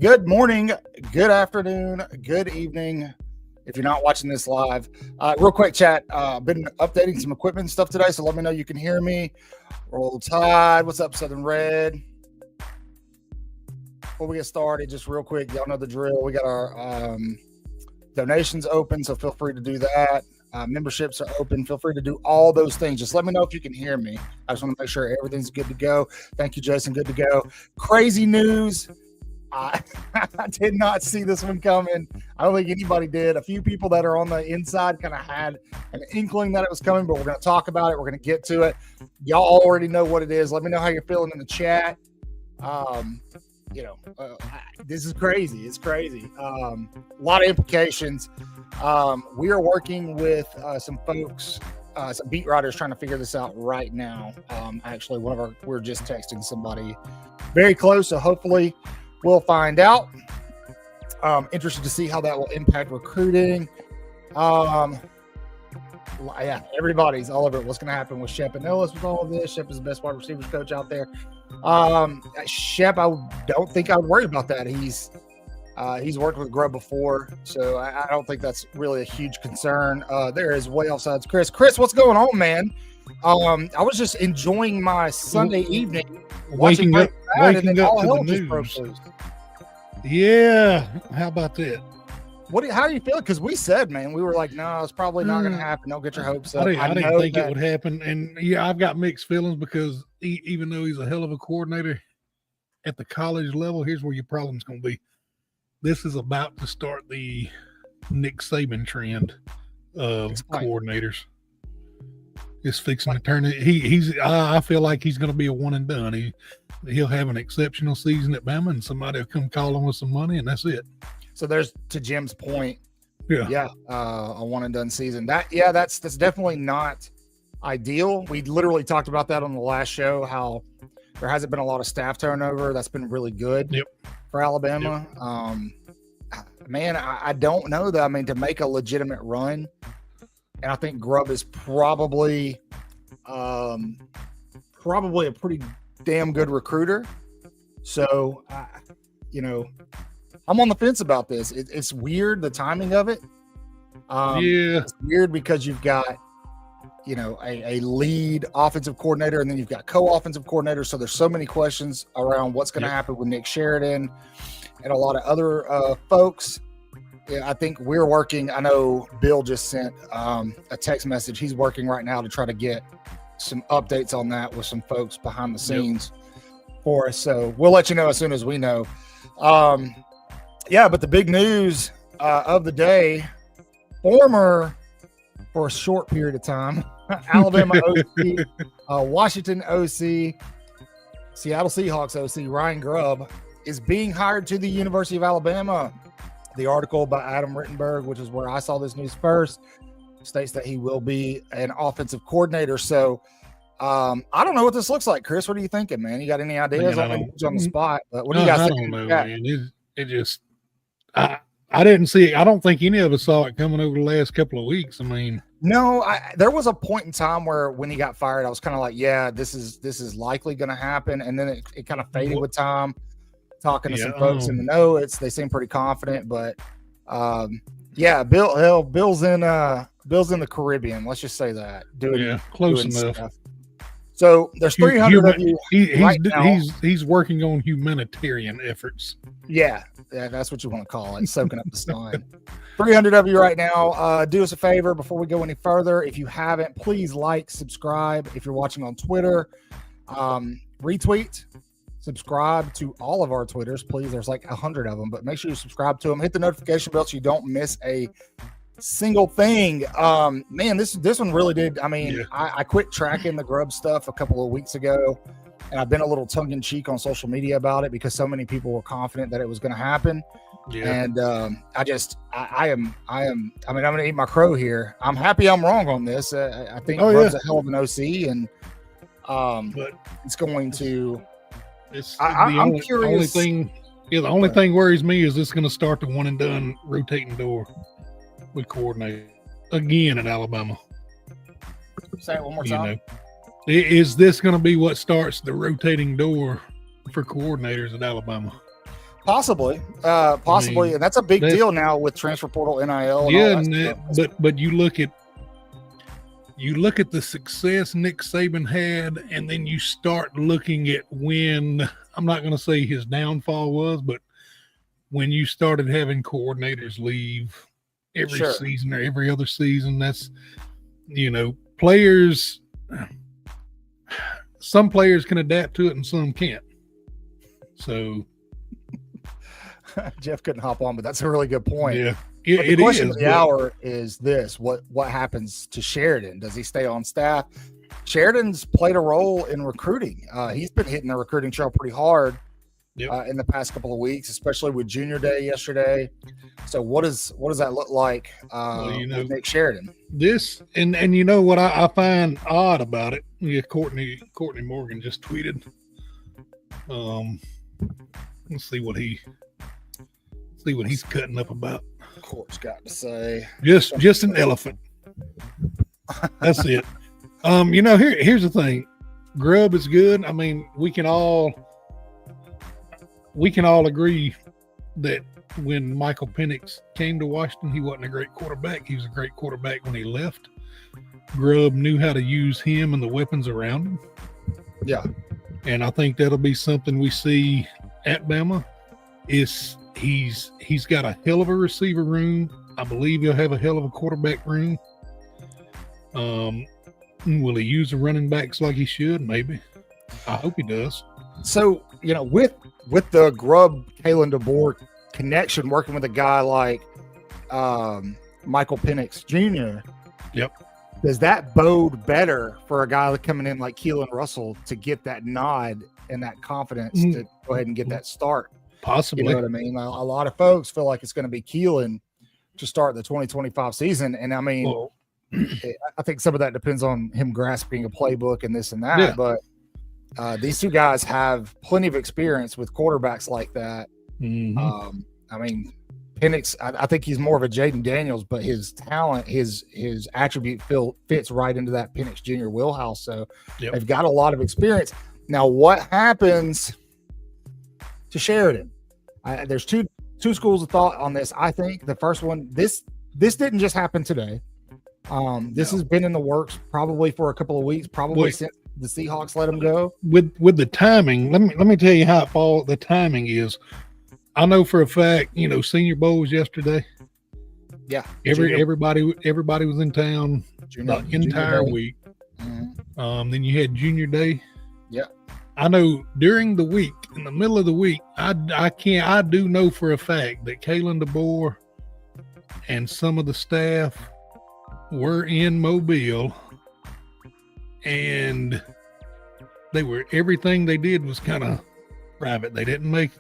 Good morning, good afternoon, good evening. If you're not watching this live, real quick chat. Been updating some equipment and stuff today, so let me know you can hear me. Roll Tide. What's up, Southern Red? Before we get started, just real quick, y'all know the drill. We got our donations open, so feel free to do that. Memberships are open. Feel free to do all those things. Just let me know if you can hear me. I just want to make sure everything's good to go. Thank you, Jason. Good to go. Crazy news. I did not see this one coming. I don't think anybody did. A few people that are on the inside kind of had an inkling that it was coming, but we're going to talk about it. We're going to get to it. Y'all already know what it is. Let me know how you're feeling in the chat. This is crazy. It's crazy. A lot of implications. We are working with some folks, some beat writers trying to figure this out right now. Actually, we're just texting somebody very close, so hopefully we'll find out. Interested to see how that will impact recruiting. Everybody's all over it. What's going to happen with Shep and Ellis with all of this? Shep is the best wide receivers coach out there. Shep, I don't think I would worry about that. He's worked with Grubb before, so I don't think that's really a huge concern. There is Waaaay Offsides Chris. Chris, what's going on, man? I was just enjoying my Sunday evening, waking up to the news. Yeah, how about that? How do you feel? Because we said, man, we were like, no, it's probably not going to happen. Don't get your hopes up. I didn't think it would happen, and yeah, I've got mixed feelings because even though he's a hell of a coordinator at the college level, here's where your problem's going to be. This is about to start the Nick Saban trend of coordinators. It's fixing to turn it. I feel like he's going to be a one and done. He'll have an exceptional season at Bama, and somebody will come call him with some money, and that's it. So there's, to Jim's point, a one and done season. That's definitely not ideal. We literally talked about that on the last show, how there hasn't been a lot of staff turnover. That's been really good for Alabama. Yep. Man, I don't know though. I mean, to make a legitimate run, and I think Grubb is probably a pretty damn good recruiter. So, I'm on the fence about this. It's weird, the timing of it. It's weird because you've got, a lead offensive coordinator, and then you've got co-offensive coordinators. So there's so many questions around what's going to happen with Nick Sheridan and a lot of other folks. Yeah, I think we're working. I know Bill just sent a text message. He's working right now to try to get some updates on that with some folks behind the scenes for us. So we'll let you know as soon as we know. But the big news of the day, for a short period of time, Alabama OC, Washington OC, Seattle Seahawks OC, Ryan Grubb is being hired to the University of Alabama. The article by Adam Rittenberg, which is where I saw this news first, states that he will be an offensive coordinator. So I don't know what this looks like. Chris, what are you thinking, man? You got any ideas? I don't put you on the spot, but what do you guys think? I don't know, man. It just I didn't see it. I don't think any of us saw it coming over the last couple of weeks. I mean, no, there was a point in time where when he got fired, I was kind of like, yeah, this is likely going to happen. And then it kind of faded with time. Talking to some folks in the know, they seem pretty confident, but Bill's in the Caribbean. Let's just say that. Close enough. Stuff. So there's 300 of you. He's working on humanitarian efforts. Yeah, that's what you want to call it. Soaking up the sun. 300 of you right now. Do us a favor before we go any further. If you haven't, please like, subscribe. If you're watching on Twitter, retweet. Subscribe to all of our Twitters, please. There's like 100 of them, but make sure you subscribe to them. Hit the notification bell so you don't miss a single thing. Man, this one really did. I mean, I quit tracking the Grubb stuff a couple of weeks ago, and I've been a little tongue in cheek on social media about it because so many people were confident that it was going to happen. And I'm going to eat my crow here. I'm happy I'm wrong on this. I think Grubb's a hell of an OC, and but it's going to. I'm curious. The only thing worries me is this going to start the one and done rotating door with coordinator again in Alabama. Say it one more time. Is this going to be what starts the rotating door for coordinators at Alabama? Possibly, and that's a big deal now with transfer portal, NIL. But you look at the success Nick Saban had, and then you start looking at when, I'm not going to say his downfall was, but when you started having coordinators leave every season or every other season, that's, players. Some players can adapt to it and some can't. So. Jeff couldn't hop on, but that's a really good point. Yeah, the question of the hour is this: what happens to Sheridan? Does he stay on staff? Sheridan's played a role in recruiting. He's been hitting the recruiting trail pretty hard in the past couple of weeks, especially with Junior Day yesterday. So what does that look like with Nick Sheridan? This and what I find odd about it. Yeah, Courtney Morgan just tweeted. Let's see what he's cutting up about. Court's got to say just an elephant. That's it. Here's the thing. Grubb is good. I mean, we can all agree that when Michael Penix came to Washington, he wasn't a great quarterback. He was a great quarterback when he left. Grubb knew how to use him and the weapons around him. Yeah. And I think that'll be something we see at Bama. He's got a hell of a receiver room. I believe he'll have a hell of a quarterback room. Will he use the running backs like he should? Maybe. I hope he does. So, with the Grubb Kalen DeBoer connection, working with a guy like Michael Penix Jr. Yep. Does that bode better for a guy coming in like Keelan Russell to get that nod and that confidence to go ahead and get that start? Possibly. You know what I mean? A lot of folks feel like it's going to be Keelan to start the 2025 season. And I mean, I think some of that depends on him grasping a playbook and this and that. Yeah. But these two guys have plenty of experience with quarterbacks like that. Mm-hmm. I mean, Penix, I think he's more of a Jaden Daniels, but his talent, his attribute fits right into that Penix Jr. wheelhouse. So they've got a lot of experience. Now, what happens to Sheridan? There's two schools of thought on this. I think the first one, this didn't just happen today. This has been in the works probably for a couple of weeks, since the Seahawks let him go. With the timing, let me tell you how the timing is. I know for a fact, Senior Bowl was yesterday. Yeah, everybody was in town the entire week. Mm-hmm. Then you had Junior Day. Yeah. I know during the week, in the middle of the week, I do know for a fact that Kalen DeBoer and some of the staff were in Mobile, and everything they did was kind of private. They didn't make,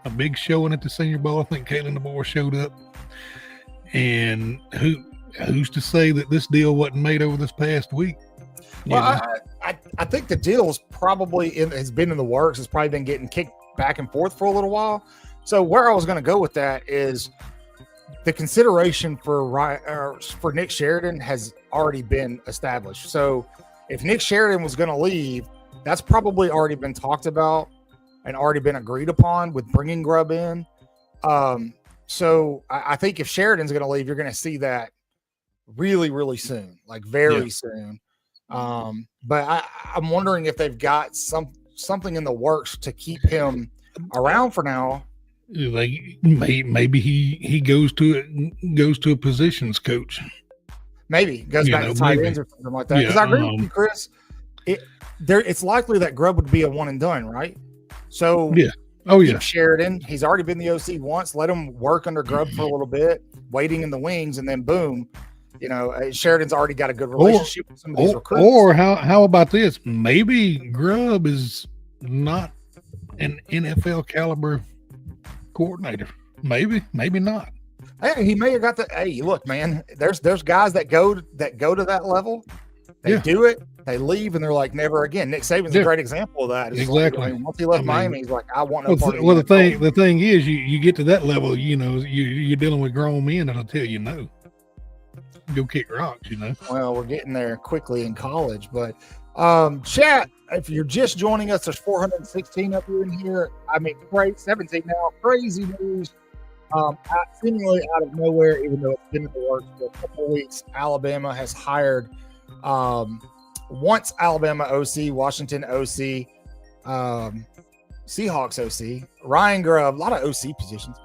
a big showing at the Senior Bowl. I think Kalen DeBoer showed up, and who's to say that this deal wasn't made over this past week? Well, I think the deal is probably has been in the works. It's probably been getting kicked back and forth for a little while. So where I was going to go with that is the consideration for Nick Sheridan has already been established. So if Nick Sheridan was going to leave, that's probably already been talked about and already been agreed upon with bringing Grubb in. So I think if Sheridan's going to leave, you're going to see that really, really soon, like very soon. But I'm wondering if they've got something in the works to keep him around for now. Like maybe he goes to a positions coach. Maybe goes back to tight ends or something like that. Because I agree with you, Chris. It's likely that Grubb would be a one and done, right? So Sheridan, he's already been the OC once. Let him work under Grubb for a little bit, waiting in the wings, and then boom. Sheridan's already got a good relationship with some of these recruits. Or how about this? Maybe Grubb is not an NFL caliber coordinator. Maybe not. Hey, he may have got the. Hey, look, man. There's guys that go to that level. They do it. They leave, and they're like, never again. Nick Saban's a great example of that. It's exactly. Like, once he left Miami, he's like, I want no part of it. Well, the thing is, you get to that level, you're dealing with grown men that'll tell you no. Go kick rocks, Well, we're getting there quickly in college, but chat, if you're just joining us, there's 416 of you in here. I mean, great, 17 now. Crazy news. Seemingly out of nowhere, even though it's been in the works for a couple of weeks, Alabama has hired once Alabama OC, Washington OC, Seahawks OC, Ryan Grubb, a lot of OC positions.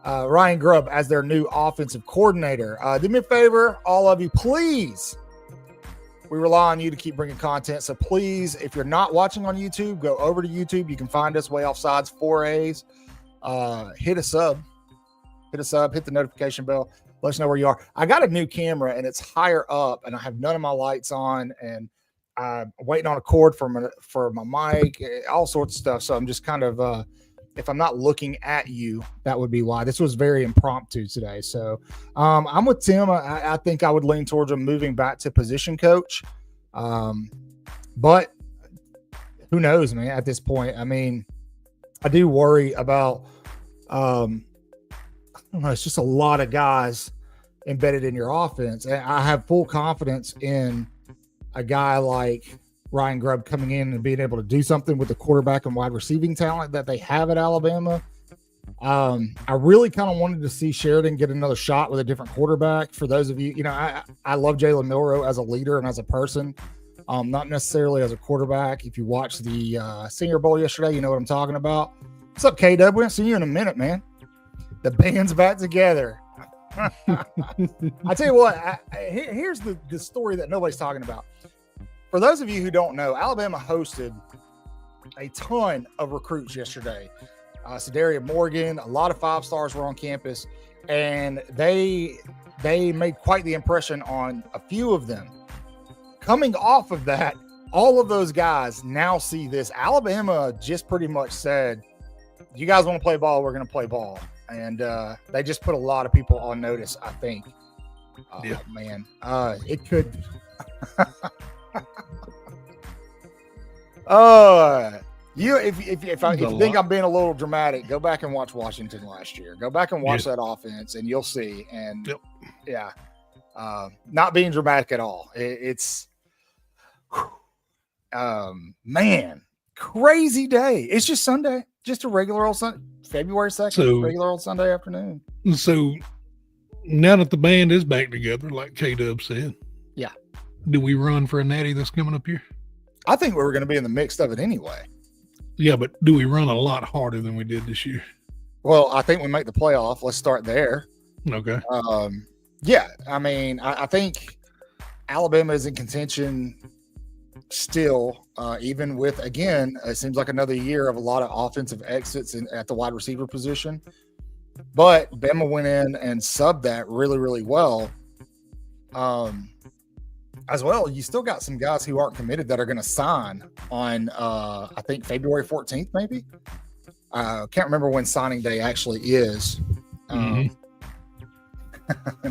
Ryan Grubb as their new offensive coordinator. Do me a favor, all of you, please. We rely on you to keep bringing content. So please, if you're not watching on YouTube, go over to YouTube. You can find us, Waaaay Offsides 4A's. Hit a sub. Hit the notification bell. Let us know where you are. I got a new camera, and it's higher up, and I have none of my lights on, and I'm waiting on a cord for my mic, all sorts of stuff. So I'm just kind of, if I'm not looking at you, that would be why. This was very impromptu today. So I'm with Tim. I think I would lean towards him moving back to position coach. But who knows, man, at this point. I mean, I do worry about I don't know, it's just a lot of guys embedded in your offense. And I have full confidence in a guy like Ryan Grubb coming in and being able to do something with the quarterback and wide receiving talent that they have at Alabama. I really kind of wanted to see Sheridan get another shot with a different quarterback. For those of you, I love Jalen Milroe as a leader and as a person, not necessarily as a quarterback. If you watched the Senior Bowl yesterday, you know what I'm talking about. What's up, K-Dub? We haven't seen you in a minute, man. The band's back together. I tell you what, here's the story that nobody's talking about. For those of you who don't know, Alabama hosted a ton of recruits yesterday. Sedaria Morgan, a lot of 5-stars were on campus, and they made quite the impression on a few of them. Coming off of that, all of those guys now see this. Alabama just pretty much said, you guys want to play ball, we're going to play ball. And they just put a lot of people on notice, I think. Yeah. Man, it could. If you think I'm being a little dramatic, go back and watch Washington last year. Go back and watch that offense, and you'll see. And not being dramatic at all. It's man, crazy day. It's just Sunday, just a regular old Sunday. February 2nd, regular old Sunday afternoon. So now that the band is back together, like K-Dub said, yeah, do we run for a natty that's coming up here? I think we were going to be in the mix of it anyway. Yeah, but do we run a lot harder than we did this year? Well, I think we make the playoff. Let's start there. Okay. Yeah, I mean, I think Alabama is in contention still, even with, again, it seems like another year of a lot of offensive exits at the wide receiver position. But Bama went in and subbed that really, really well. As well, you still got some guys who aren't committed that are going to sign on, I think, February 14th, maybe. Can't remember when signing day actually is.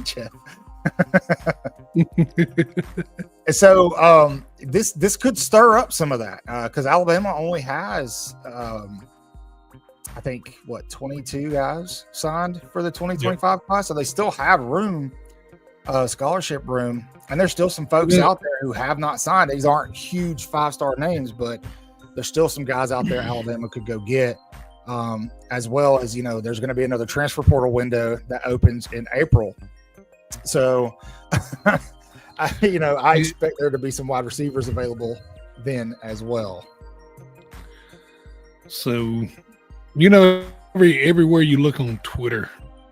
Jeff. And so this could stir up some of that because Alabama only has I think 22 guys signed for the 2025 class, so they still have room, scholarship room, and there's still some folks out there who have not signed. These aren't huge 5-star names, but there's still some guys out there Alabama could go get, as well as there's going to be another transfer portal window that opens in April. So, I expect there to be some wide receivers available then as well. So, everywhere you look on Twitter,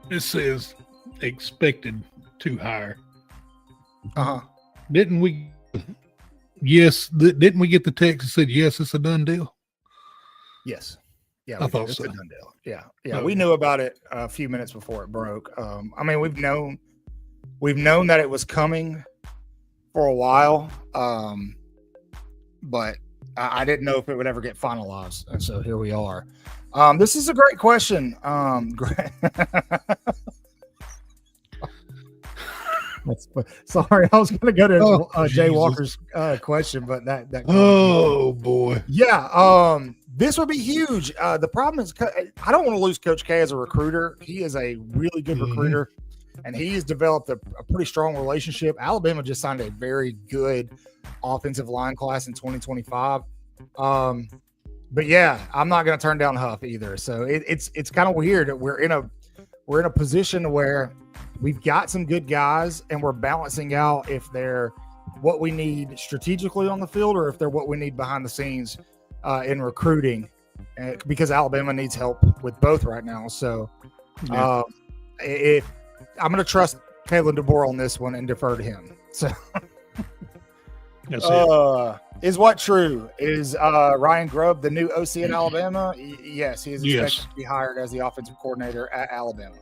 it says expected to hire. Didn't we? Yes. Didn't we get the text that said, yes, it's a done deal? Yes. Yeah, I thought it's so. a done deal. Yeah. Okay. We knew about it a few minutes before it broke. I mean, we've known that it was coming for a while, but I didn't know if it would ever get finalized, and so here we are. This is a great question. Sorry, I was going to go to Jay Walker's question, but that oh boy, yeah. This would be huge. The problem is I don't want to lose Coach K as a recruiter. He is a really good recruiter, and he has developed a pretty strong relationship. Alabama just signed a very good offensive line class in 2025. But yeah, I'm not going to turn down Huff either. So it's kind of weird. We're in a position where we've got some good guys and we're balancing out if they're what we need strategically on the field or if they're what we need behind the scenes in recruiting, because Alabama needs help with both right now. So if I'm going to trust Kalen DeBoer on this one and defer to him. So is what true? Is Ryan Grubb the new OC at Alabama? Yes, he is expected to be hired as the offensive coordinator at Alabama.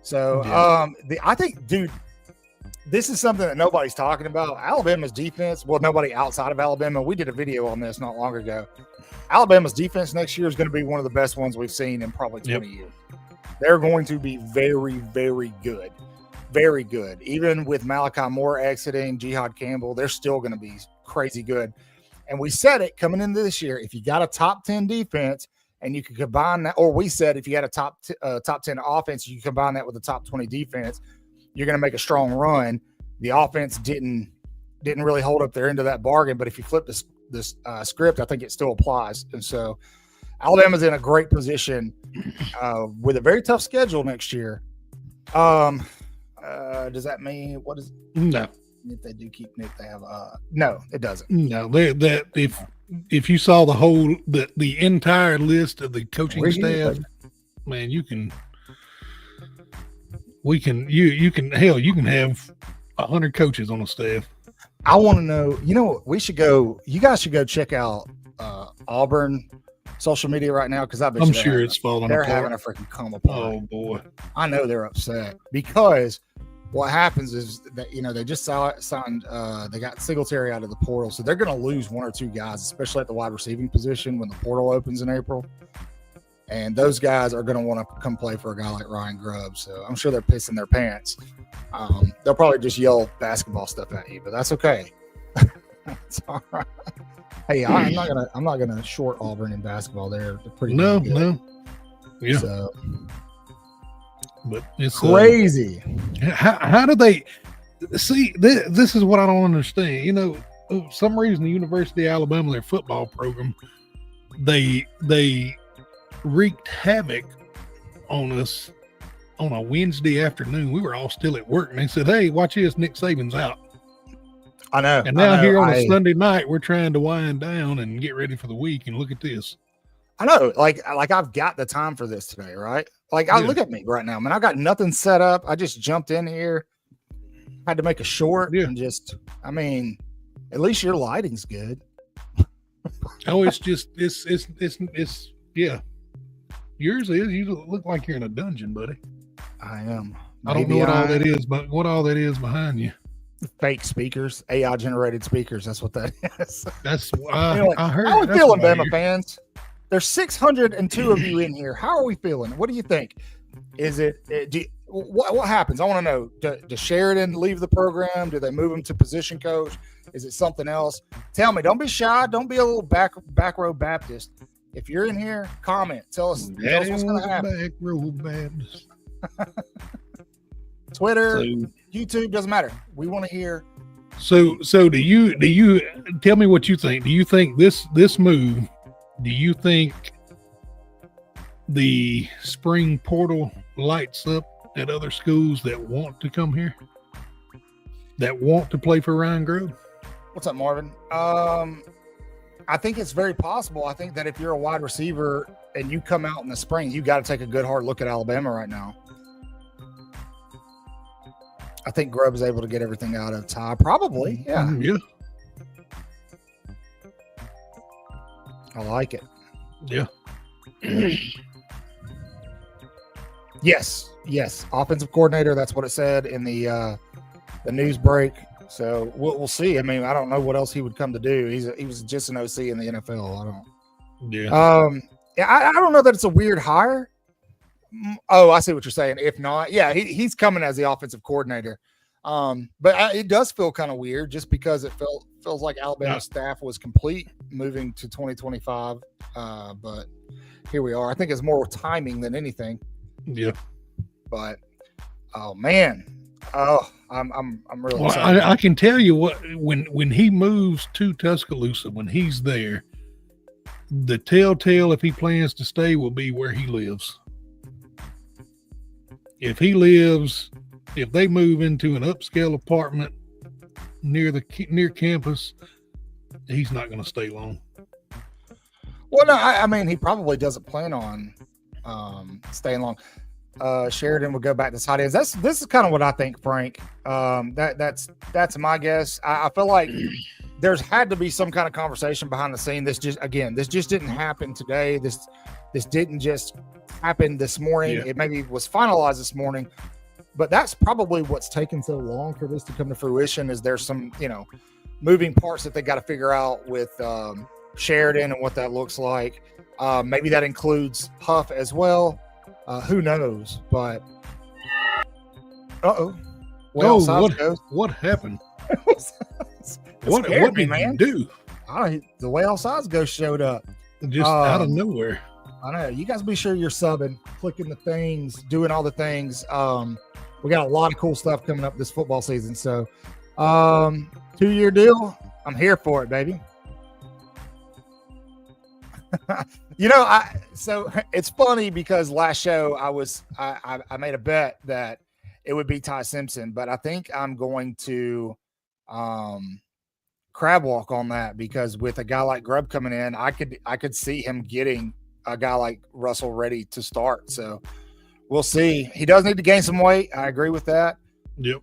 So I think, dude, this is something that nobody's talking about. Alabama's defense, well, nobody outside of Alabama. We did a video on this not long ago. Alabama's defense next year is going to be one of the best ones we've seen in probably 20 years. They're going to be very, very good. Very good. Even with Malachi Moore exiting, Jihad Campbell, they're still going to be crazy good. And we said it coming into this year, if you got a top 10 defense and you can combine that, or we said if you had a top 10 offense, you can combine that with a top 20 defense, you're going to make a strong run. The offense didn't really hold up their end of that bargain, but if you flip this script, I think it still applies. And so Alabama's in a great position with a very tough schedule next year. Does that mean what is no? If they do keep Nick, they have no, it doesn't. No, if you saw the entire list of the coaching staff, man, you can have 100 coaches on the staff. I want to know. You know, you guys should go check out Auburn social media right now, because I'm sure it's falling apart. They're having a freaking come apart. Oh boy, I know they're upset because what happens is that, you know, they just signed they got Singletary out of the portal, so they're going to lose one or two guys, especially at the wide receiving position when the portal opens in April. And those guys are going to want to come play for a guy like Ryan Grubb. So I'm sure they're pissing their pants. They'll probably just yell basketball stuff at you, but that's okay. It's all right. Hey, I'm not gonna short Auburn in basketball. They're pretty good. No. Yeah. So, but it's crazy. How do they see? This is what I don't understand. You know, for some reason the University of Alabama, their football program, they wreaked havoc on us on a Wednesday afternoon. We were all still at work, and they said, "Hey, watch this, Nick Saban's out." I know. And now here on a Sunday night, we're trying to wind down and get ready for the week. And look at this. I know. Like I've got the time for this today, right? Like, I look at me right now, man. I got nothing set up. I just jumped in here, had to make a short, and just, I mean, at least your lighting's good. Oh, it's yeah. Yours is. You look like you're in a dungeon, buddy. I am. I don't know what all that is, but what all that is behind you. Fake speakers, AI generated speakers. That's what that is. That's I heard. How are we feeling, Bama fans? There's 602 of you in here. How are we feeling? What do you think? Is it? What happens? I want to know. Does Sheridan leave the program? Do they move him to position coach? Is it something else? Tell me. Don't be shy. Don't be a little back row Baptist. If you're in here, comment. Tell us what's going to happen. Back row Baptist. Twitter, YouTube, doesn't matter. We want to hear. So do you tell me what you think? Do you think this move? Do you think the spring portal lights up at other schools that want to come here, that want to play for Ryan Grubb? What's up, Marvin? I think it's very possible. I think that if you're a wide receiver and you come out in the spring, you got to take a good hard look at Alabama right now. I think Grubb is able to get everything out of Ty. Probably, yeah. Yeah. I like it. Yeah. Yes. Offensive coordinator. That's what it said in the news break. So we'll see. I mean, I don't know what else he would come to do. He was just an OC in the NFL. I don't. Yeah. I don't know that it's a weird hire. Oh, I see what you're saying. If not, yeah, he's coming as the offensive coordinator. But it does feel kind of weird just because it feels like Alabama's staff was complete moving to 2025. But here we are. I think it's more timing than anything. Yeah. But, oh, man. Oh, I'm really Well, excited. I can tell you what, when he moves to Tuscaloosa, when he's there, the telltale if he plans to stay will be where he lives. If they move into an upscale apartment near campus, he's not going to stay long. Well, no, I mean, he probably doesn't plan on staying long. Sheridan would go back to tight ends. This is kind of what I think, Frank. That's my guess. I feel like there's had to be some kind of conversation behind the scene. This just didn't happen today. This didn't just happen this morning. Yeah. It maybe was finalized this morning, but that's probably what's taken so long for this to come to fruition. Is there's some moving parts that they got to figure out with Sheridan and what that looks like. Maybe that includes Huff as well. Who knows? But What happened? What did you do? The Way Offsides Ghost showed up just out of nowhere. I know. You guys be sure you're subbing, clicking the things, doing all the things. We got a lot of cool stuff coming up this football season. So 2-year deal. I'm here for it, baby. So it's funny because last show I made a bet that it would be Ty Simpson, but I think I'm going to crab walk on that because with a guy like Grubb coming in, I could see him getting a guy like Russell ready to start. So we'll see. He does need to gain some weight. I agree with that. Yep.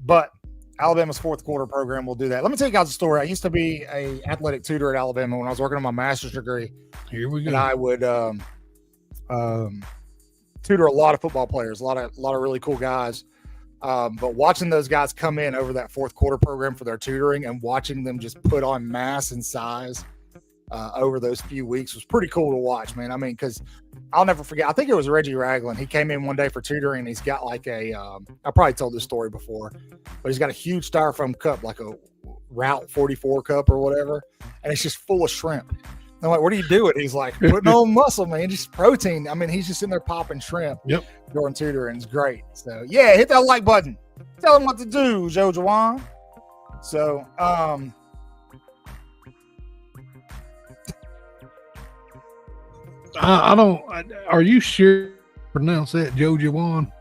But Alabama's fourth quarter program will do that. Let me tell you guys a story. I used to be a athletic tutor at Alabama when I was working on my master's degree. Here we go. And I would tutor a lot of football players, a lot of really cool guys. But watching those guys come in over that fourth quarter program for their tutoring and watching them just put on mass and size over those few weeks was pretty cool to watch, man. I mean, because I'll never forget. I think it was Reggie Ragland. He came in one day for tutoring. And he's got like I probably told this story before, but he's got a huge styrofoam cup, like a Route 44 cup or whatever, and it's just full of shrimp. And I'm like, what are you doing? He's like, putting on muscle, man, just protein. I mean, he's just in there popping shrimp. Yep. During tutoring. It's great. So yeah, hit that like button. Tell him what to do, Joe Jawan. So I don't. Are you sure to pronounce that Joe Jawan?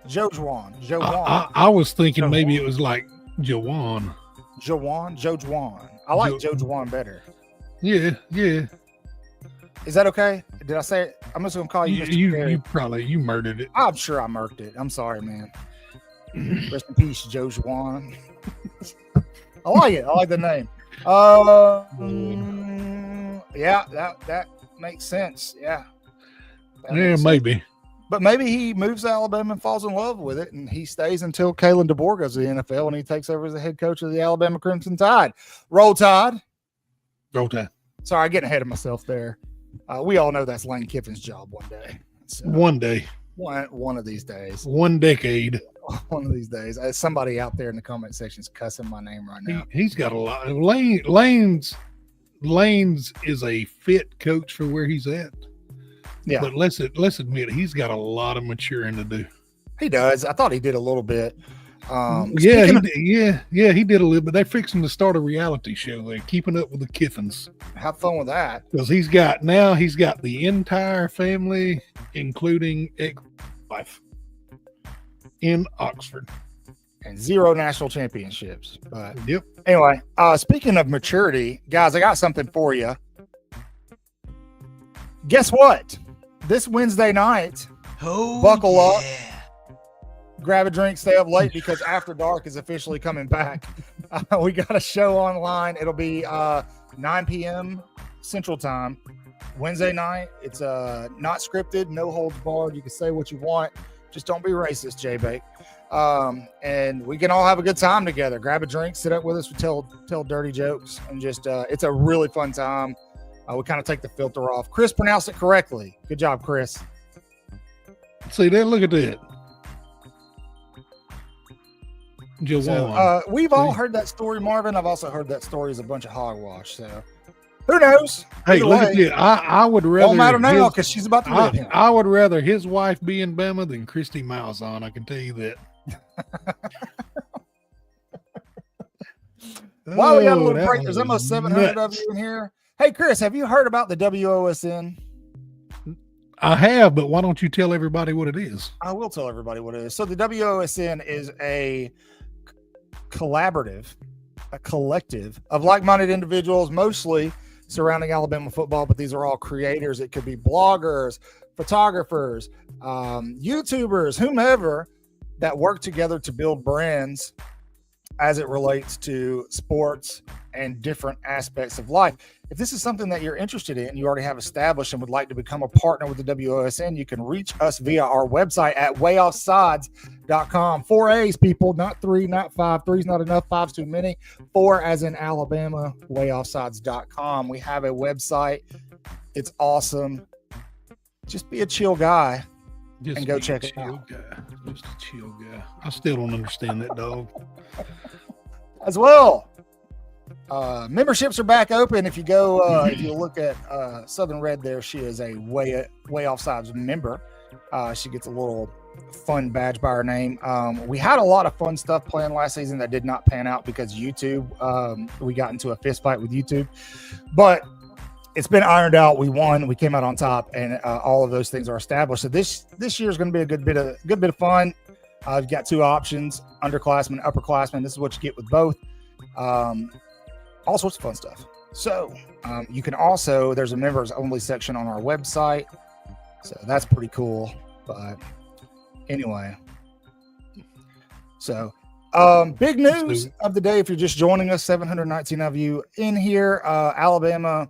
Joe Jawan. I was thinking maybe it was like Jawan. Joe Jawan. I like Joe Jawan better. Yeah. Is that okay? Did I say it? I'm just gonna call you Mr. Perry. You probably murdered it. I'm sure I murked it. I'm sorry, man. Rest in peace, Joe Jawan. I like it. I like the name. Yeah, that makes sense. Yeah. Maybe. But maybe he moves to Alabama and falls in love with it, and he stays until Kalen DeBoer goes to the NFL and he takes over as the head coach of the Alabama Crimson Tide. Roll Tide. Roll Tide. Sorry, getting ahead of myself there. We all know that's Lane Kiffin's job one day. So, one day. One of these days. One decade. One of these days. Somebody out there in the comment section is cussing my name right now. He's got a lot. Lane's is a fit coach for where he's at. Yeah. But let's admit he's got a lot of maturing to do. He does. I thought he did a little bit. He did a little bit. They're fixing to start a reality show. They're keeping up with the Kiffins. Have fun with that. Because he's got the entire family, including ex-wife, in Oxford. And 0 national championships. But yep. Anyway, speaking of maturity, guys, I got something for you. Guess what? This Wednesday night, buckle up, grab a drink, stay up late because After Dark is officially coming back. We got a show online. It'll be 9 p.m. Central Time. Wednesday night. It's not scripted, no holds barred. You can say what you want. Just don't be racist, J-Bake. And we can all have a good time together. Grab a drink, sit up with us, we tell dirty jokes, and just it's a really fun time. We kind of take the filter off. Chris pronounced it correctly. Good job, Chris. See that? Look at that. So, we've all heard that story, Marvin. I've also heard that story is a bunch of hogwash. So who knows? Hey, look at that. I would rather. Don't matter now because she's about to live him. I would rather his wife be in Bama than Christy Malzahn. I can tell you that. While we got a little break, there's almost 700 of you in here. Hey, Chris, have you heard about the WOSN? I have, but why don't you tell everybody what it is? I will tell everybody what it is. So the WOSN is a collaborative, a collective of like-minded individuals, mostly surrounding Alabama football, but these are all creators. It could be bloggers, photographers, YouTubers, whomever, that work together to build brands as it relates to sports and different aspects of life. If this is something that you're interested in, you already have established and would like to become a partner with the WOSN, you can reach us via our website at waayoffsides.com. 4 A's, people, not 3, not 5. 3's not enough, 5's too many. 4 as in Alabama, waayoffsides.com. We have a website. It's awesome. Just be a chill guy and go check it out. Just a chill guy. I still don't understand that, dog. As well, memberships are back open. If you go, if you look at Southern Red there, she is a Way Offsides member. She gets a little fun badge by her name. We had a lot of fun stuff planned last season that did not pan out because YouTube, we got into a fist fight with YouTube, but it's been ironed out. We won. We came out on top, and all of those things are established. So this year is going to be a good bit of fun. You've got 2 options: underclassmen, upperclassmen. This is what you get with both. All sorts of fun stuff. So you can also, there's a members only section on our website, so that's pretty cool. But anyway, so big news of the day. If you're just joining us, 719 of you in here. Alabama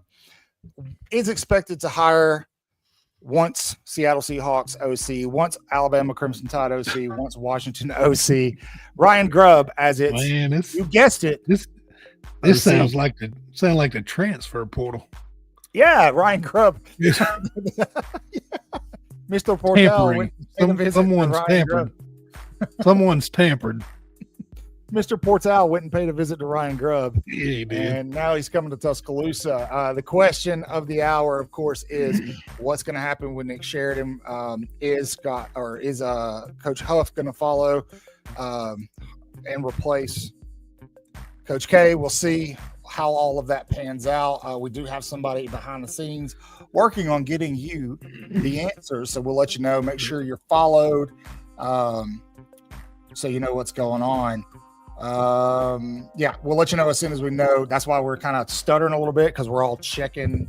is expected to hire once Seattle Seahawks OC, once Alabama Crimson Tide OC, once Washington OC, Ryan Grubb as it's, man, you guessed it. This sounds like the transfer portal. Yeah, Ryan Grubb. Mr. Portal. Someone's tampered. Someone's tampered. Mr. Portal went and paid a visit to Ryan Grubb. Yeah, he did. And now he's coming to Tuscaloosa. The question of the hour, of course, is what's going to happen with Nick Sheridan? Is Coach Huff going to follow and replace Coach K? We'll see how all of that pans out. We do have somebody behind the scenes working on getting you the answers. So we'll let you know. Make sure you're followed so you know what's going on. Yeah, we'll let you know as soon as we know. That's why we're kind of stuttering a little bit, because we're all checking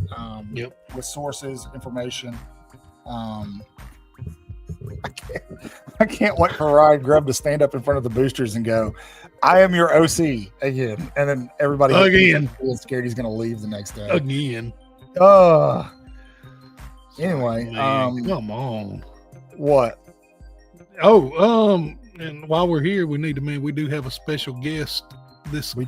with sources, information. I can't wait for Ryan Grubb to stand up in front of the boosters and go, "I am your OC again," and then everybody again feels scared he's going to leave the next day again. Anyway, come on. What? And while we're here, we do have a special guest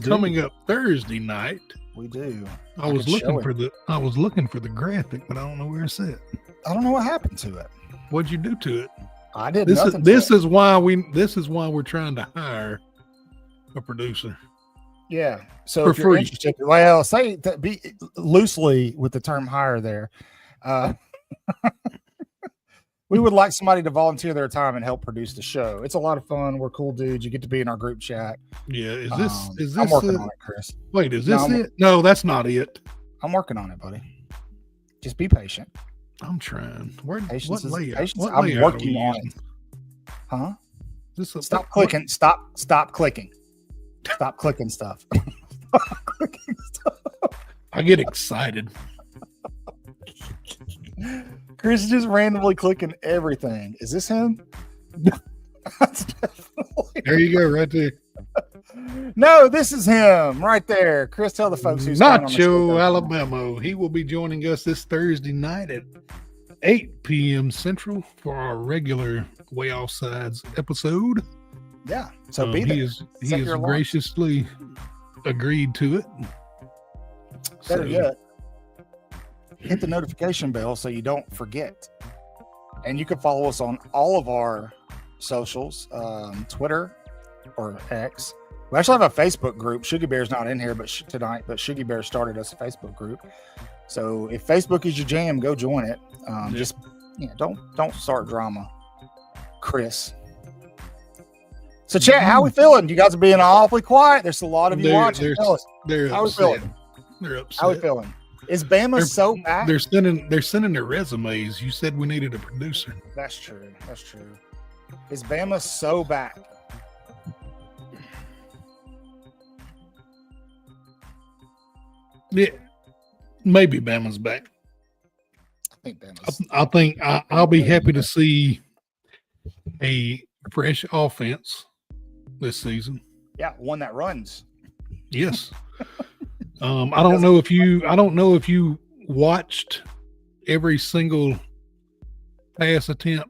coming up Thursday night. We do. I was looking for the graphic, but I don't know where it's at. I don't know what happened to it. What'd you do to it? I did nothing. This is why we're trying to hire a producer. Yeah. So if you're interested, well, say that, be loosely with the term hire there. We would like somebody to volunteer their time and help produce the show. It's a lot of fun. We're cool dudes. You get to be in our group chat. Yeah. Is this? I'm working on it, Chris. Wait, is this it? No, that's not it. I'm working on it, buddy. Just be patient. I'm trying. Patience what layout? Patience? What I'm layout working on it. Huh? Stop clicking. Stop clicking. Stop clicking stuff. Stop clicking stuff. I get excited. Chris is just randomly clicking everything. Is this him? That's definitely there you go, right there. No, this is him right there. Chris, tell the folks who's Nacho Alabama. He will be joining us this Thursday night at 8 p.m. Central for our regular Way Offsides episode. Yeah, so be there. He has graciously agreed to it. Better yet, hit the notification bell so you don't forget. And you can follow us on all of our socials, Twitter or X. We actually have a Facebook group. Sugar Bear's not in here tonight, but Sugar Bear started us a Facebook group. So if Facebook is your jam, go join it. Just don't start drama, Chris. So, chat, how we feeling? You guys are being awfully quiet. There's a lot of you watching. Tell us. How we feeling? They're upset. How we feeling? Is Bama so back? They're sending their resumes. You said we needed a producer. That's true. Is Bama so back? Yeah, maybe Bama's back. I think I'll be happy to see a fresh offense this season. Yeah, one that runs. Yes. I don't know if you watched every single pass attempt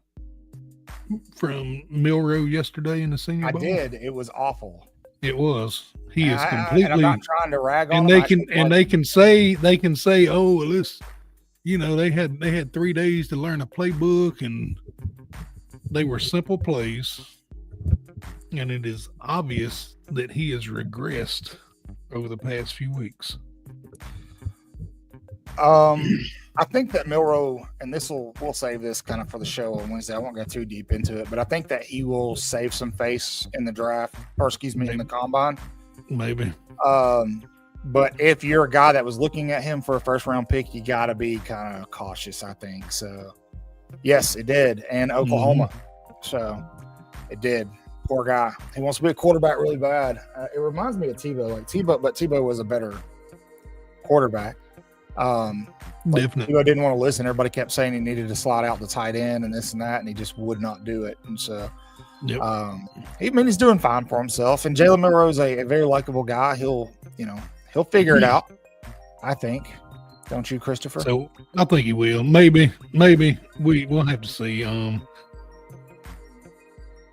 from Milroe yesterday in the Senior Bowl. I did. It was awful. It was. He is completely. And I'm not trying to rag on. And they can say, oh, well, this, they had 3 days to learn a playbook, and they were simple plays, and it is obvious that he has regressed over the past few weeks. I think that Milroe, and we'll save this kind of for the show on Wednesday. I won't go too deep into it, but I think that he will save some face in the draft, in the combine. Maybe. But if you're a guy that was looking at him for a first round pick, you got to be kind of cautious, I think. So, yes, it did. And Oklahoma. So, it did. Poor guy. He wants to be a quarterback really bad. It reminds me of Tebow, but Tebow was a better quarterback. Definitely. Tebow didn't want to listen. Everybody kept saying he needed to slide out the tight end and this and that, and he just would not do it. And so, he's doing fine for himself. And Jalen Milroe is a very likable guy. He'll figure it out, I think. Don't you, Christopher? So I think he will. Maybe we'll have to see.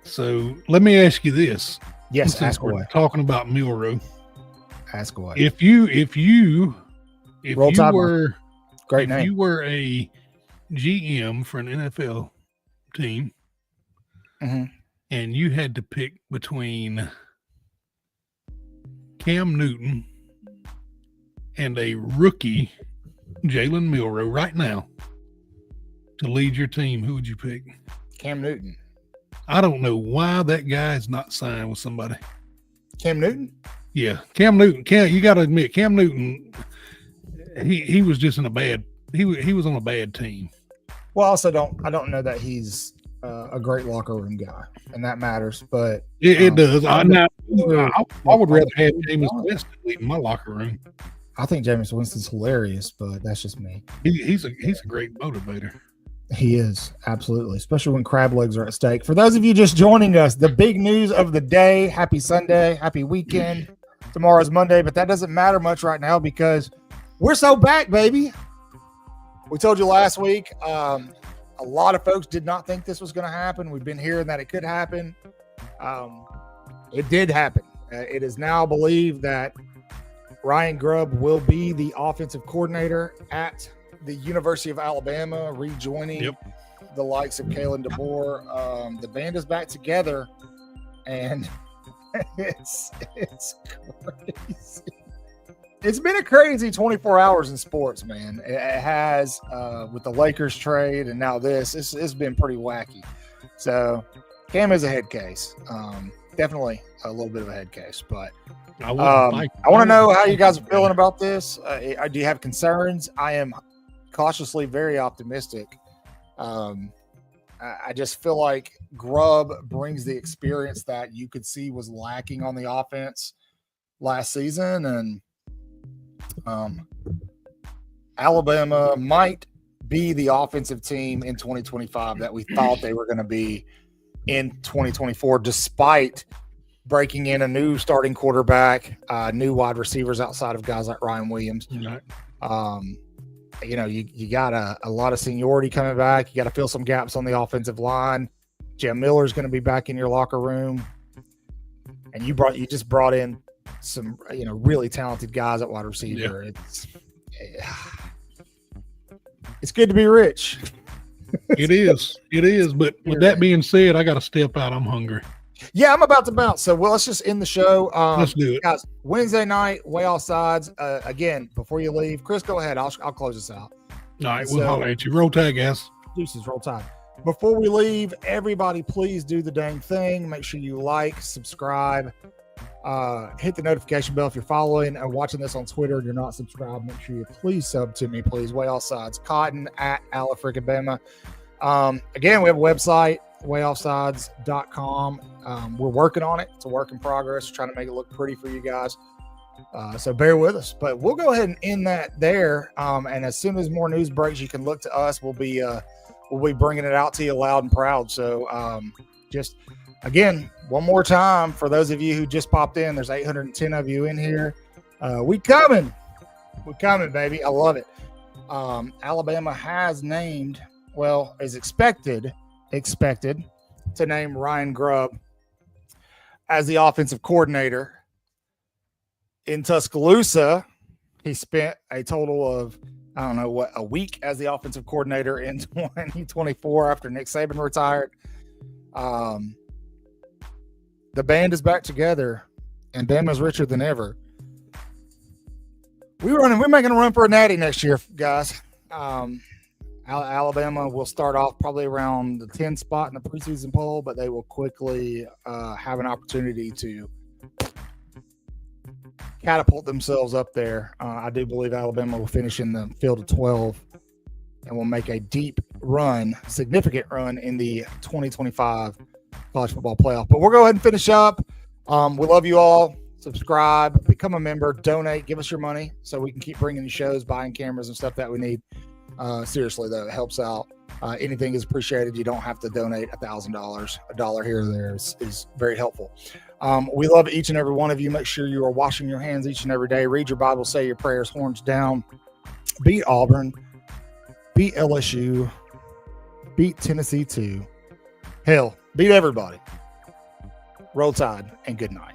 So let me ask you this. Yes, ask away. Talking about Milroe. Ask away. If you were a GM for an NFL team, and you had to pick between Cam Newton and a rookie Jalen Milroe right now to lead your team, who would you pick? Cam Newton. I don't know why that guy is not signed with somebody. Cam Newton? Yeah, Cam Newton. You got to admit, Cam Newton. He was just in a bad. He was on a bad team. Well, I don't know that he's a great locker room guy, and that matters. But it does. I would rather have Jameis Winston leading my locker room. I think Jameis Winston's hilarious, but that's just me. He's a great motivator. He is, absolutely, especially when crab legs are at stake. For those of you just joining us, the big news of the day, happy Sunday, happy weekend. Tomorrow's Monday, but that doesn't matter much right now because we're so back, baby. We told you last week, a lot of folks did not think this was going to happen. We've been hearing that it could happen. It did happen. It is now believed that Ryan Grubb will be the offensive coordinator at the University of Alabama, rejoining the likes of Kalen DeBoer. The band is back together, and it's crazy. It's been a crazy 24 hours in sports, man. It has, with the Lakers trade and now this. It's been pretty wacky. So Cam is a head case. Definitely a little bit of a head case, but I want to know how you guys are feeling about this. Do you have concerns? I am cautiously very optimistic. I just feel like Grubb brings the experience that you could see was lacking on the offense last season, and Alabama might be the offensive team in 2025 that we thought they were going to be in 2024, despite breaking in a new starting quarterback, new wide receivers outside of guys like Ryan Williams. You got a lot of seniority coming back. You got to fill some gaps on the offensive line. Jam Miller's going to be back in your locker room, and you just brought in some really talented guys at wide receiver. It's good to be rich. It is. But with that being said, I got to step out. I'm hungry. Yeah, I'm about to bounce. So, let's just end the show. Let's do it, guys. Wednesday night, Waaaay Offsides. Again, before you leave, Chris, go ahead. I'll close this out. All right, we'll holler at you. Roll Tide, guys. Deuces, Roll Tide. Before we leave, everybody, please do the dang thing. Make sure you like, subscribe, hit the notification bell if you're following and watching this on Twitter and you're not subscribed. Make sure you please sub to me, please. Waaaay Offsides Cotton at Alafricabama. Again, we have a website, waaaayoffsides.com. We're working on it. It's a work in progress. We're trying to make it look pretty for you guys. So bear with us. But we'll go ahead and end that there. And as soon as more news breaks, you can look to us. We'll be bringing it out to you loud and proud. So just again, one more time for those of you who just popped in, there's 810 of you in here. We coming, baby. I love it. Alabama has named, well, is expected to name Ryan Grubb as the offensive coordinator. In Tuscaloosa, he spent a total of, I don't know what, a week as the offensive coordinator in 2024 after Nick Saban retired. The band is back together, and Bama's richer than ever. We're making a run for a natty next year, guys. Alabama will start off probably around the 10 spot in the preseason poll, but they will quickly have an opportunity to catapult themselves up there. I do believe Alabama will finish in the field of 12 and will make a deep run, significant run in the 2025 college football playoff. But we'll go ahead and finish up. We love you all. Subscribe, become a member, donate, give us your money so we can keep bringing you shows, buying cameras and stuff that we need. Seriously, though, it helps out. Anything is appreciated. You don't have to donate $1,000. A dollar here or there is very helpful. We love each and every one of you. Make sure you are washing your hands each and every day. Read your Bible, say your prayers, horns down. Beat Auburn. Beat LSU. Beat Tennessee too. Hell, beat everybody. Roll Tide and good night.